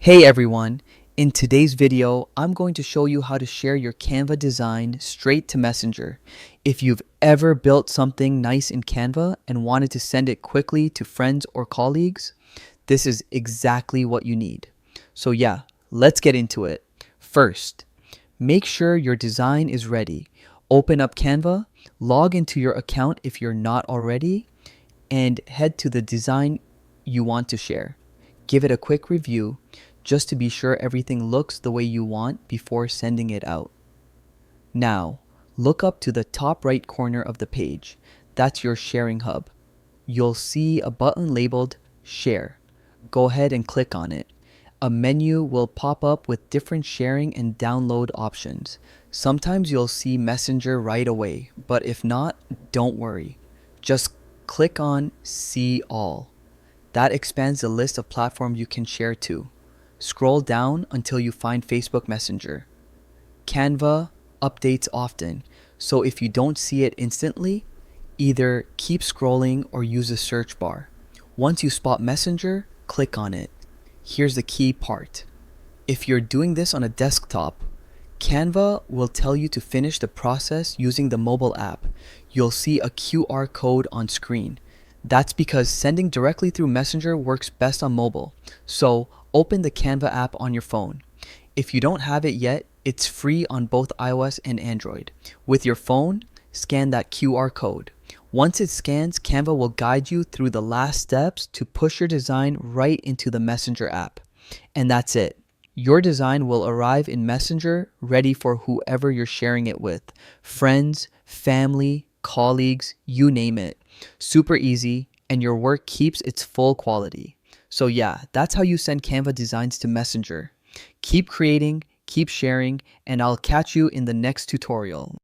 Hey everyone, in today's video, I'm going to show you how to share your Canva design straight to Messenger. If you've ever built something nice in Canva and wanted to send it quickly to friends or colleagues, this is exactly what you need. So yeah, let's get into it. First, make sure your design is ready. Open up Canva, log into your account if you're not already, and head to the design you want to share. Give it a quick review just to be sure everything looks the way you want before sending it out. Now, look up to the top right corner of the page. That's your sharing hub. You'll see a button labeled Share. Go ahead and click on it. A menu will pop up with different sharing and download options. Sometimes you'll see Messenger right away, but if not, don't worry. Just click on See All. That expands the list of platforms you can share to. Scroll down until you find Facebook Messenger. Canva updates often, so if you don't see it instantly, either keep scrolling or use the search bar. Once you spot Messenger, click on it. Here's the key part. If you're doing this on a desktop, Canva will tell you to finish the process using the mobile app. You'll see a QR code on screen. That's because sending directly through Messenger works best on mobile. So open the Canva app on your phone. If you don't have it yet, it's free on both iOS and Android. With your phone, scan that QR code. Once it scans, Canva will guide you through the last steps to push your design right into the Messenger app. And that's it. Your design will arrive in Messenger ready for whoever you're sharing it with. Friends, family, colleagues, you name it. Super easy, and your work keeps its full quality. So yeah, that's how you send Canva designs to Messenger. Keep creating, keep sharing, and I'll catch you in the next tutorial.